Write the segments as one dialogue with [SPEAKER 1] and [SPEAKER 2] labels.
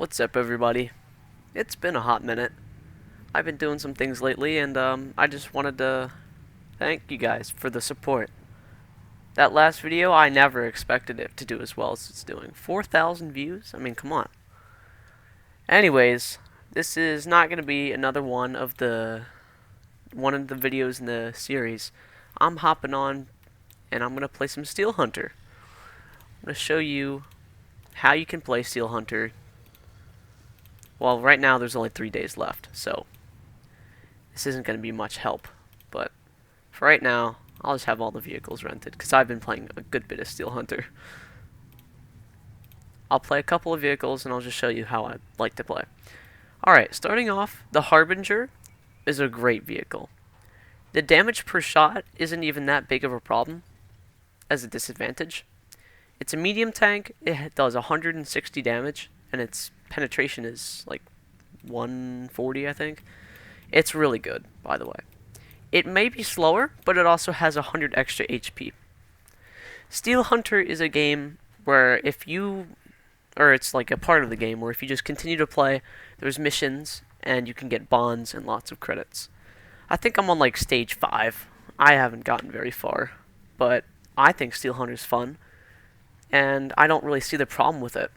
[SPEAKER 1] What's up, everybody? It's been a hot minute. I've been doing some things lately, and I just wanted to thank you guys for the support. That last video, I never expected it to do as well as it's doing. 4,000 views? I mean, come on. Anyways, this is not gonna be another one of the videos in the series. I'm hopping on, and I'm gonna play some Steel Hunter. I'm gonna show you how you can play Steel Hunter. Well, right now there's only 3 days left, so this isn't going to be much help. But for right now, I'll just have all the vehicles rented, because I've been playing a good bit of Steel Hunter. I'll play a couple of vehicles, and I'll just show you how I like to play. Alright, starting off, the Harbinger is a great vehicle. The damage per shot isn't even that big of a problem as a disadvantage. It's a medium tank, it does 160 damage, and its penetration is like 140, I think. It's really good, by the way. It may be slower, but it also has 100 extra HP. Steel Hunter is a game where it's like a part of the game where if you just continue to play, there's missions, and you can get bonds and lots of credits. I think I'm on like stage 5. I haven't gotten very far, but I think Steel Hunter's fun, and I don't really see the problem with it.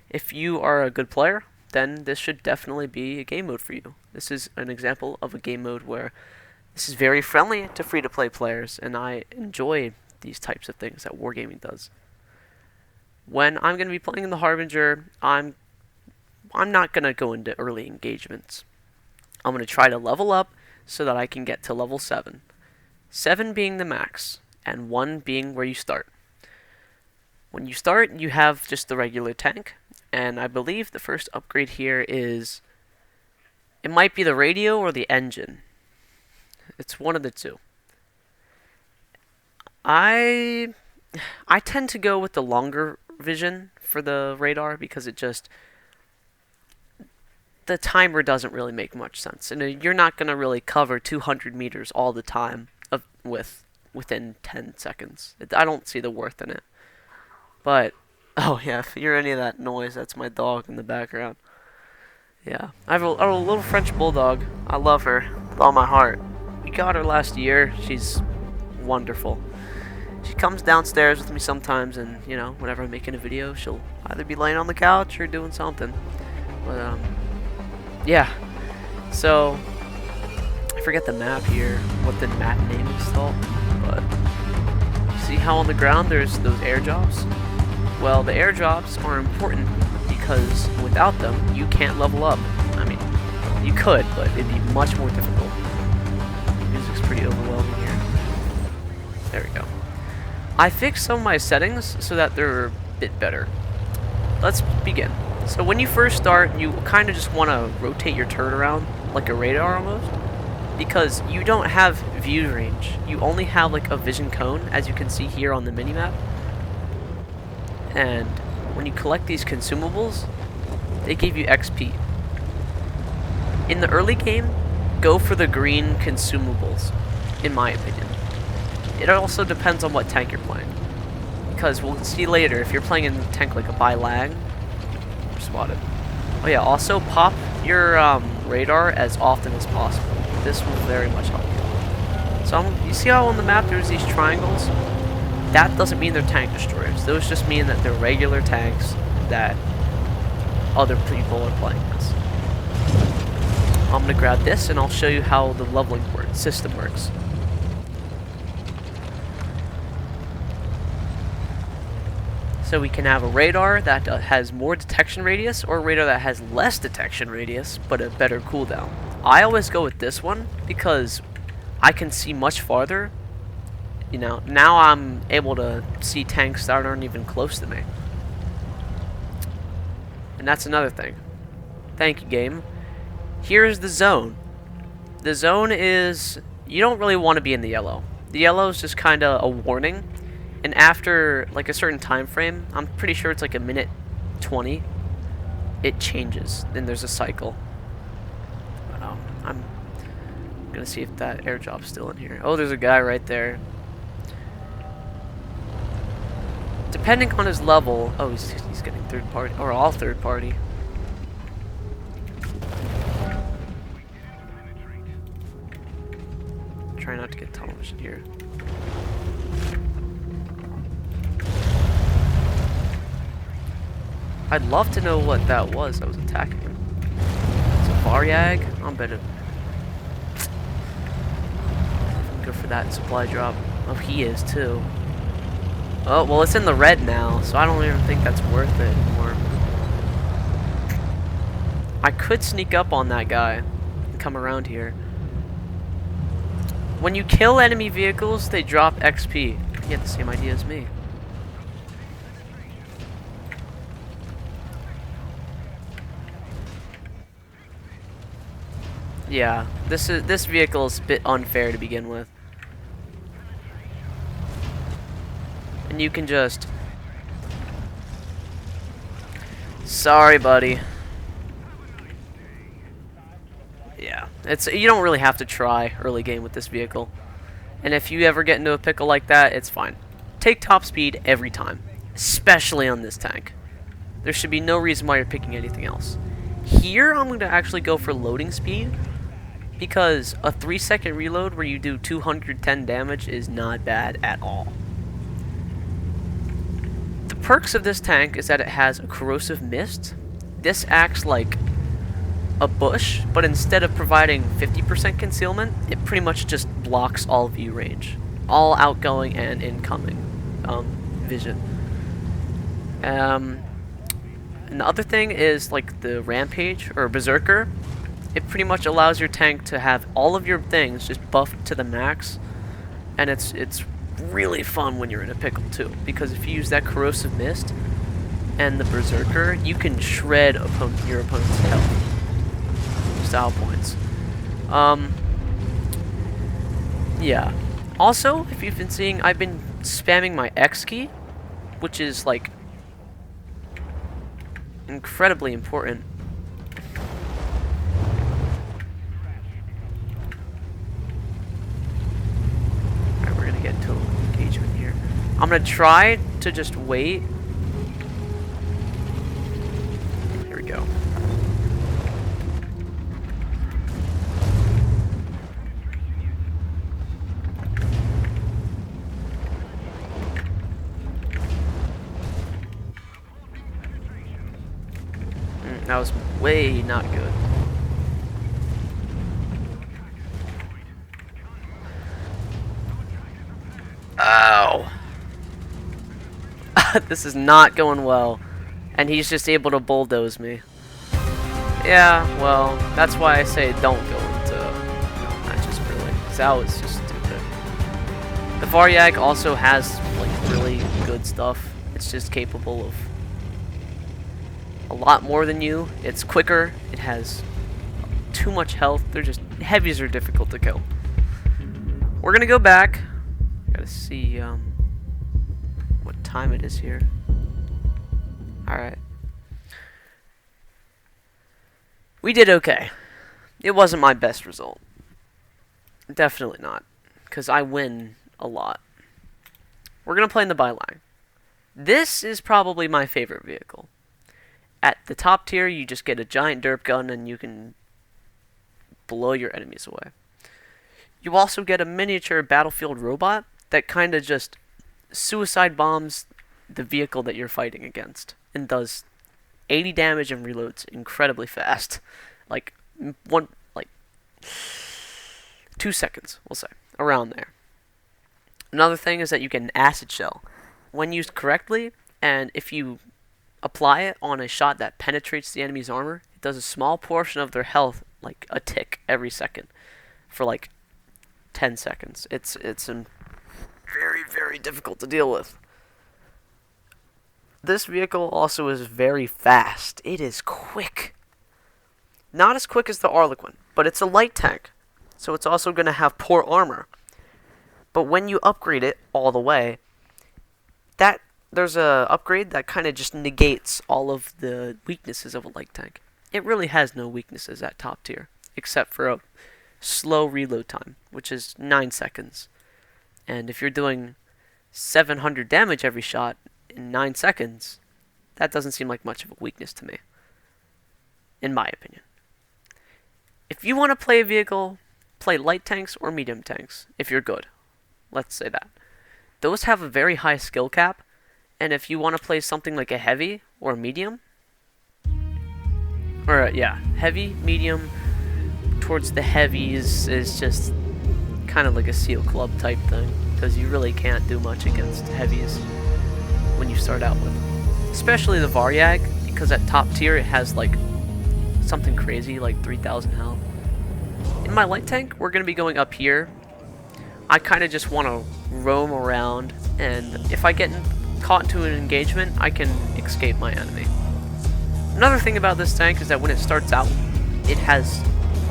[SPEAKER 1] If you are a good player, then this should definitely be a game mode for you. This is an example of a game mode where this is very friendly to free-to-play players, and I enjoy these types of things that Wargaming does. When I'm going to be playing in the Harbinger, I'm not going to go into early engagements. I'm going to try to level up so that I can get to level 7. 7 being the max, and 1 being where you start. When you start, you have just the regular tank, and I believe the first upgrade here is, it might be the radio or the engine. It's one of the two. I tend to go with the longer vision for the radar because the timer doesn't really make much sense, and you're not going to really cover 200 meters all the time within 10 seconds. I don't see the worth in it. But, oh yeah, if you hear any of that noise, that's my dog in the background. Yeah, I have a little French bulldog. I love her with all my heart. We got her last year. She's wonderful. She comes downstairs with me sometimes, and, you know, whenever I'm making a video, she'll either be laying on the couch or doing something. But, yeah. So, I forget the map here, what the map name is called, but see how on the ground there's those airdrops? Well, the airdrops are important because without them, you can't level up. I mean, you could, but it'd be much more difficult. The music's pretty overwhelming here. There we go. I fixed some of my settings so that they're a bit better. Let's begin. So when you first start, you kind of just want to rotate your turret around like a radar almost, because you don't have view range. You only have like a vision cone, as you can see here on the minimap. And when you collect these consumables, they give you XP. In the early game, go for the green consumables, in my opinion. It also depends on what tank you're playing, because we'll see later, if you're playing in a tank like a Bilag, you're spotted. Oh yeah, also pop your radar as often as possible. This will very much help you. So you see how on the map there's these triangles? That doesn't mean they're tank destroyers. Those just mean that they're regular tanks that other people are playing as. I'm going to grab this and I'll show you how the leveling system works. So we can have a radar that has more detection radius, or a radar that has less detection radius but a better cooldown. I always go with this one because I can see much farther. You know, now I'm able to see tanks that aren't even close to me. And that's another thing. Thank you, game. Here's the zone. The zone is, you don't really want to be in the yellow. The yellow is just kind of a warning. And after like a certain time frame, I'm pretty sure it's like a minute 20, it changes. Then there's a cycle. I'm gonna see if that airdrop's still in here. Oh, there's a guy right there. Depending on his level, oh, he's getting third party, or all third party. get tunnel vision here. I'd love to know what that was that was attacking him. It's a Varyag? I'm better. Go for that supply drop. Oh, he is too. Oh, well, it's in the red now, so I don't even think that's worth it anymore. I could sneak up on that guy and come around here. When you kill enemy vehicles, they drop XP. You get the same idea as me. Yeah, this vehicle is a bit unfair to begin with. And you can just... Sorry, buddy. Yeah, you don't really have to try early game with this vehicle. And if you ever get into a pickle like that, it's fine. Take top speed every time, especially on this tank. There should be no reason why you're picking anything else. Here, I'm going to actually go for loading speed, because a 3-second reload where you do 210 damage is not bad at all. The perks of this tank is that it has a corrosive mist. This acts like a bush, but instead of providing 50% concealment, it pretty much just blocks all view range. All outgoing and incoming vision. And the other thing is, like, the Rampage, or Berserker. It pretty much allows your tank to have all of your things just buffed to the max, and it's really fun when you're in a pickle too, because if you use that corrosive mist and the Berserker, you can shred your opponent's health. Style points. Yeah. Also, if you've been seeing, I've been spamming my X key, which is like incredibly important. Get into engagement here. I'm gonna try to just wait. Here we go. That was way not good. Ow. This is not going well. And he's just able to bulldoze me. Yeah, well, that's why I say don't go into matches really. Because that was just stupid. The Varyag also has like really good stuff. It's just capable of a lot more than you. It's quicker. It has too much health. They're just... Heavies are difficult to kill. We're gonna go back. Gotta see what time it is here. Alright. We did okay. It wasn't my best result. Definitely not. Because I win a lot. We're gonna play in the byline. This is probably my favorite vehicle. At the top tier, you just get a giant derp gun and you can blow your enemies away. You also get a miniature battlefield robot that kind of just suicide bombs the vehicle that you're fighting against and does 80 damage and reloads incredibly fast. Like 2 seconds, we'll say, around there. Another thing is that you get an acid shell. When used correctly, and if you apply it on a shot that penetrates the enemy's armor, it does a small portion of their health, like a tick every second, for like 10 seconds. It's very, very difficult to deal with. This vehicle also is very fast. It is quick. Not as quick as the Harlequin, but it's a light tank, so it's also going to have poor armor. But when you upgrade it all the way, there's a upgrade that kind of just negates all of the weaknesses of a light tank. It really has no weaknesses at top tier, except for a slow reload time, which is 9 seconds. And if you're doing 700 damage every shot in 9 seconds, that doesn't seem like much of a weakness to me, in my opinion. If you want to play a vehicle play light tanks or medium tanks, if you're good. Let's say that. Those have a very high skill cap, and if you want to play something like a heavy or medium, or yeah, heavy, medium, towards the heavies is just kind of like a SEAL club type thing, because you really can't do much against heavies when you start out with. Especially the Varyag, because at top tier it has like something crazy like 3,000 health. In my light tank, we're going to be going up here. I kind of just want to roam around, and if I get caught into an engagement, I can escape my enemy. Another thing about this tank is that when it starts out, it has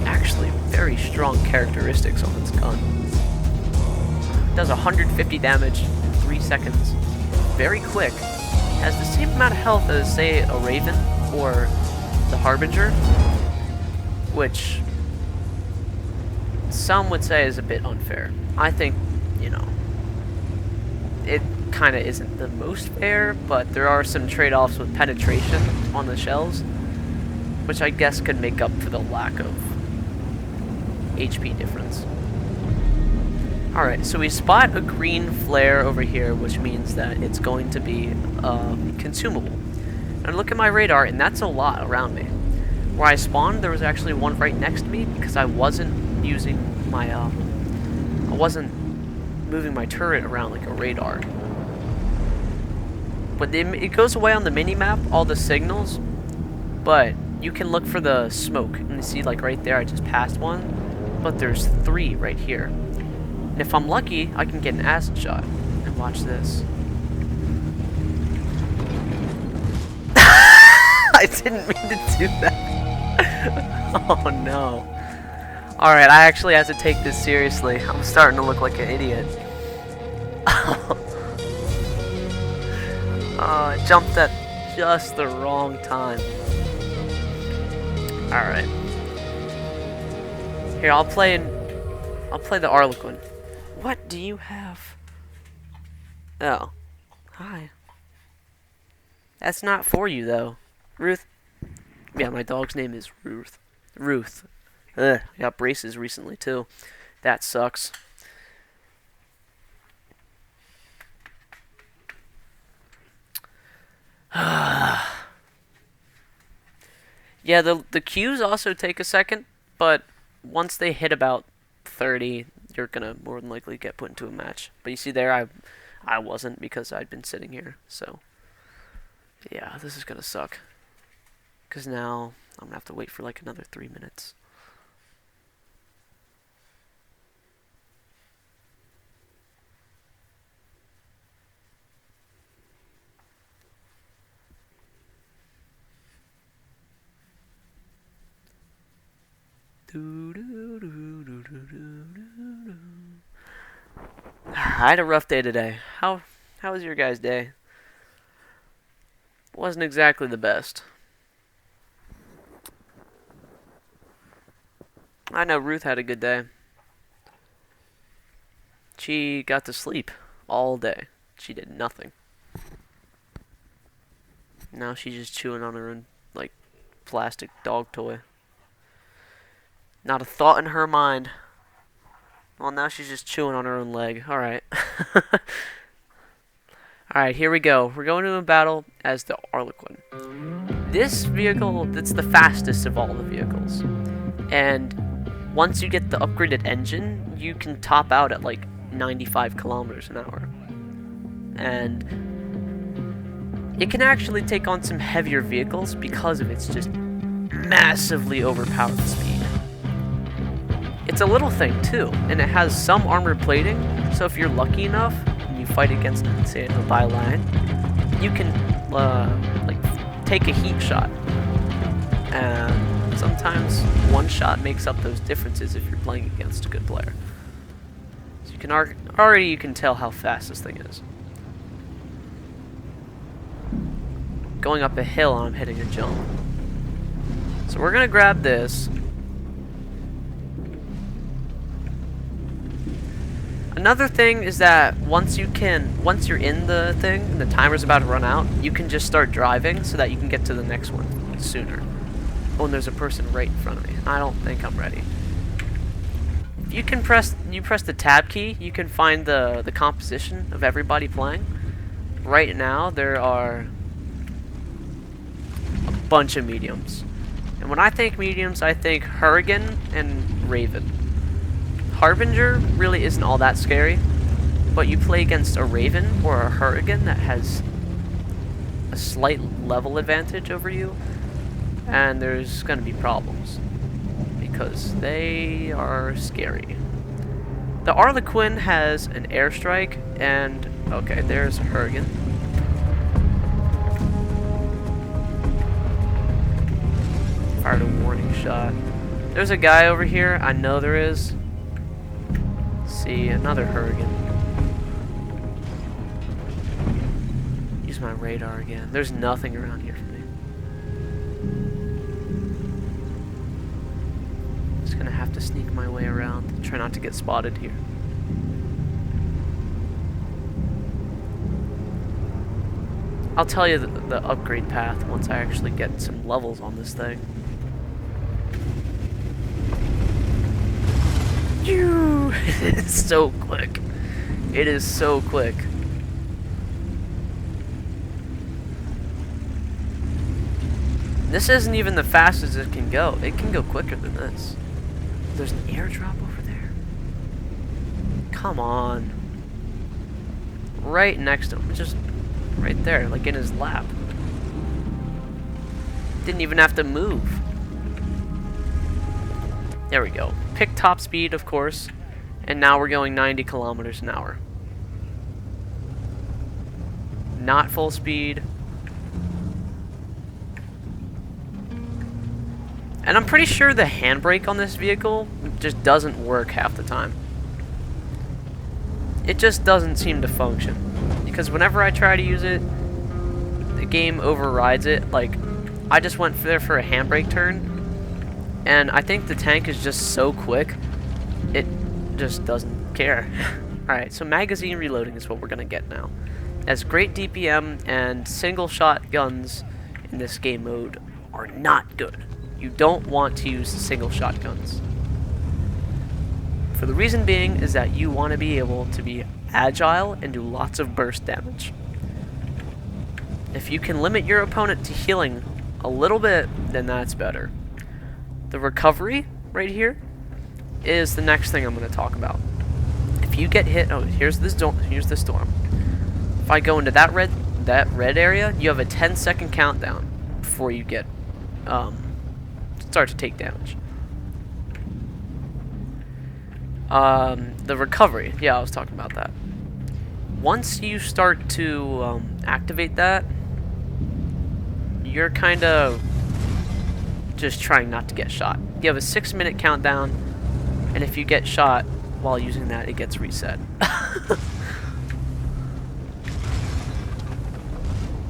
[SPEAKER 1] actually very strong characteristics on its gun. It does 150 damage in 3 seconds. Very quick. Has the same amount of health as, say, a Raven or the Harbinger, which some would say is a bit unfair. I think, you know, it kind of isn't the most fair, but there are some trade-offs with penetration on the shells, which I guess could make up for the lack of HP difference. Alright, so we spot a green flare over here, which means that it's going to be consumable. And I look at my radar, and that's a lot around me. Where I spawned, there was actually one right next to me, because I wasn't using my, I wasn't moving my turret around like a radar. But it goes away on the mini-map, all the signals, but you can look for the smoke. And you see, like, right there, I just passed one, but there's 3 right here. And if I'm lucky, I can get an acid shot. And watch this. I didn't mean to do that. Oh no. Alright, I actually have to take this seriously. I'm starting to look like an idiot. I jumped at just the wrong time. Alright. Here, I'll play the Harlequin. What do you have? Oh. Hi. That's not for you, though. Ruth. Yeah, my dog's name is Ruth. Ruth. Ugh, I got braces recently, too. That sucks. Yeah, the queues also take a second, but once they hit about 30, you're gonna more than likely get put into a match. But you see there, I wasn't, because I'd been sitting here, so yeah, this is gonna suck. Because now I'm gonna have to wait for like another 3 minutes. I had a rough day today. How was your guys' day? Wasn't exactly the best. I know Ruth had a good day. She got to sleep all day. She did nothing. Now she's just chewing on her own, like, plastic dog toy. Not a thought in her mind. Well, now she's just chewing on her own leg. Alright. Alright, here we go. We're going to a battle as the Harlequin. This vehicle, it's the fastest of all the vehicles. And once you get the upgraded engine, you can top out at like 95 kilometers an hour. And it can actually take on some heavier vehicles because of its just massively overpowered speed. It's a little thing too, and it has some armor plating, so if you're lucky enough and you fight against, say, the byline, you can like take a heat shot. And sometimes one shot makes up those differences if you're playing against a good player. So you can already you can tell how fast this thing is. Going up a hill and I'm hitting a jump. So we're gonna grab this. Another thing is that once you're in the thing and the timer's about to run out, you can just start driving so that you can get to the next one sooner. Oh, and there's a person right in front of me. I don't think I'm ready. you press the tab key, you can find the composition of everybody playing. Right now, there are a bunch of mediums. And when I think mediums, I think Hurricane and Raven. Harbinger really isn't all that scary, but you play against a Raven or a Hurricane that has a slight level advantage over you, and there's going to be problems, because they are scary. The Arlequin has an airstrike, and okay, there's a Hurricane. Fired a warning shot. There's a guy over here, I know there is. See, another Hurricane. Use my radar again. There's nothing around here for me. Just gonna have to sneak my way around. Try not to get spotted here. I'll tell you the upgrade path once I actually get some levels on this thing. It's so quick. It is so quick. This isn't even the fastest it can go. It can go quicker than this. There's an airdrop over there. Come on. Right next to him. Just right there, like in his lap. Didn't even have to move. There we go. Pick top speed, of course. And now we're going 90 kilometers an hour. Not full speed. And I'm pretty sure the handbrake on this vehicle just doesn't work half the time. It just doesn't seem to function. Because whenever I try to use it, the game overrides it. Like, I just went there for a handbrake turn, and I think the tank is just so quick, it just doesn't care. Alright, so magazine reloading is what we're gonna get now. As great DPM and single shot guns in this game mode are not good. You don't want to use single shot guns. For the reason being is that you want to be able to be agile and do lots of burst damage. If you can limit your opponent to healing a little bit, then that's better. The recovery right here is the next thing I'm going to talk about. If you get hit, oh, here's the storm. If I go into that red area, you have a 10-second countdown before you get start to take damage. The recovery, yeah, I was talking about that. Once you start to activate that, you're kind of just trying not to get shot. You have a 6-minute countdown, and if you get shot while using that, it gets reset.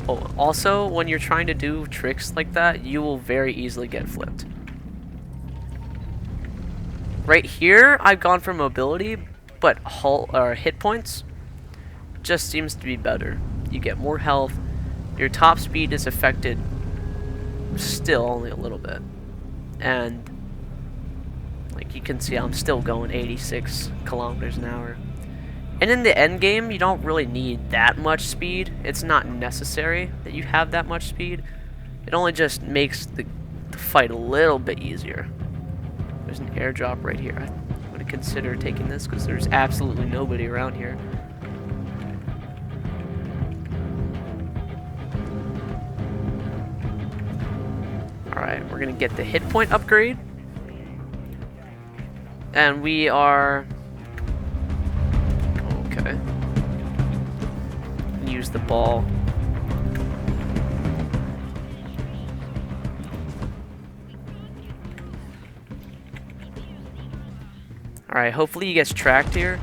[SPEAKER 1] Oh, also, when you're trying to do tricks like that, you will very easily get flipped. Right here, I've gone for mobility, but hit points just seems to be better. You get more health. Your top speed is affected still only a little bit. And like you can see, I'm still going 86 kilometers an hour. And in the end game, you don't really need that much speed. It's not necessary that you have that much speed. It only just makes the fight a little bit easier. There's an airdrop right here. I'm going to consider taking this because there's absolutely nobody around here. Alright, we're going to get the hit point upgrade. And we are... okay. Use the ball. Alright, hopefully he gets tracked here.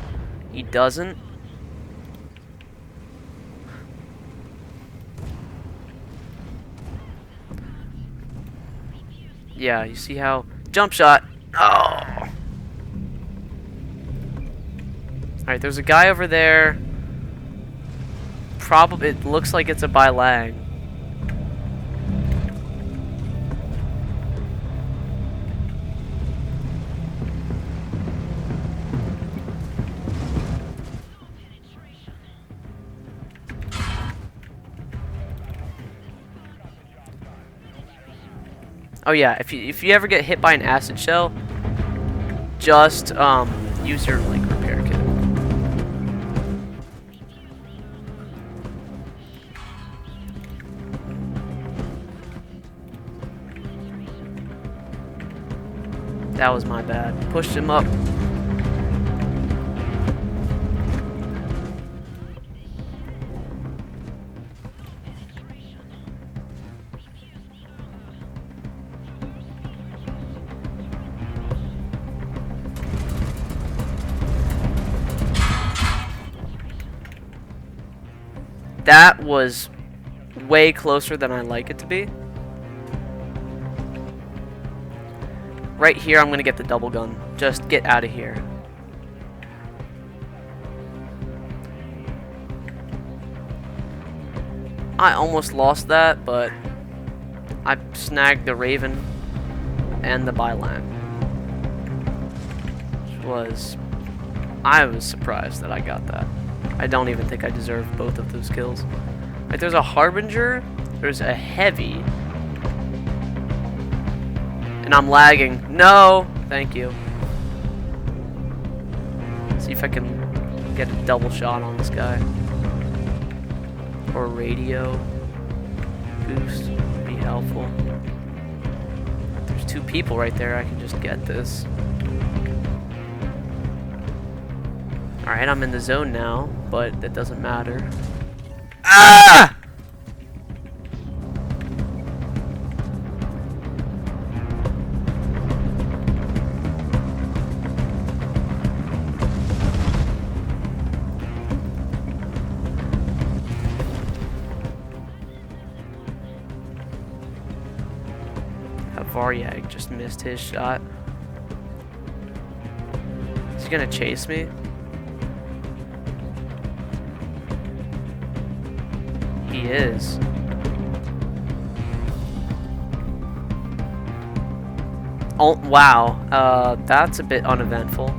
[SPEAKER 1] He doesn't. Yeah, you see how... jump shot! Oh! Alright, there's a guy over there. Probably, it looks like it's a Bilang. Oh yeah, if you ever get hit by an acid shell, just use your like repair kit. That was my bad. Pushed him up. That was way closer than I like it to be. Right here, I'm going to get the double gun. Just get out of here. I almost lost that, but I snagged the Raven and the Byline. I was surprised that I got that. I don't even think I deserved both of those kills. Right, there's a Harbinger, there's a Heavy, and I'm lagging. No! Thank you. See if I can get a double shot on this guy. Or radio boost would be helpful. There's two people right there. I can just get this. Alright, I'm in the zone now, but that doesn't matter. Ah! Varyag just missed his shot. Is he gonna chase me? He is. Oh, wow. That's a bit uneventful.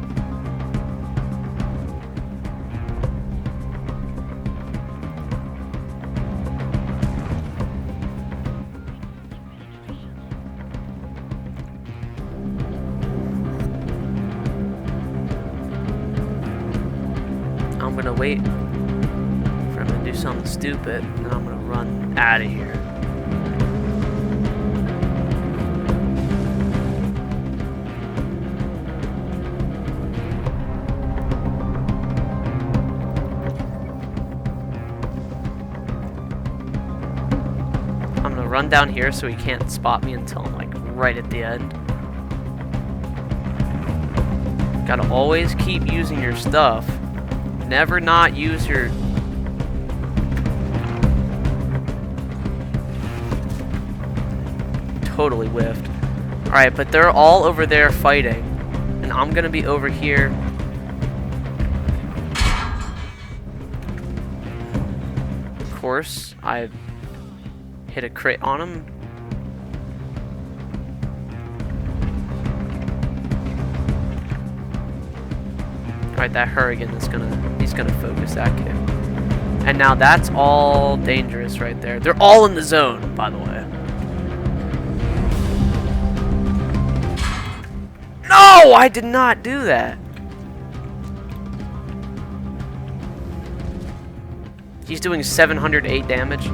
[SPEAKER 1] I'm gonna wait for him to do something stupid, and I'm gonna run out of here. I'm gonna run down here so he can't spot me until I'm like right at the end. Gotta always keep using your stuff. Never not use your... Totally whiffed. Alright, but they're all over there fighting. And I'm gonna be over here. Of course, I hit a crit on him. Alright, that Hurricane is he's gonna focus that kid. And now that's all dangerous right there. They're all in the zone, by the way. No! I did not do that. He's doing 708 damage.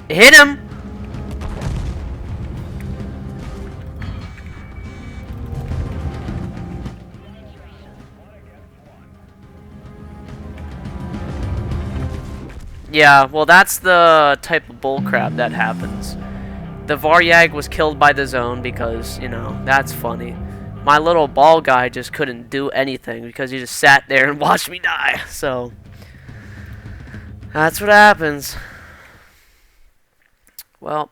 [SPEAKER 1] Hit him! Yeah, well that's the type of bullcrap that happens. The Varyag was killed by the zone because, you know, that's funny. My little ball guy just couldn't do anything because he just sat there and watched me die. So, that's what happens. Well,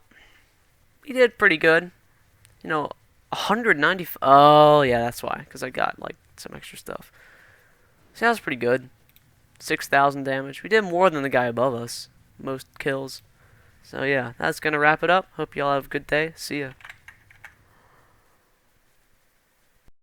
[SPEAKER 1] he did pretty good. You know, 195. Oh, yeah, that's why. Because I got, like, some extra stuff. So that was pretty good. 6,000 damage. We did more than the guy above us. Most kills. So, yeah, that's going to wrap it up. Hope y'all have a good day. See ya.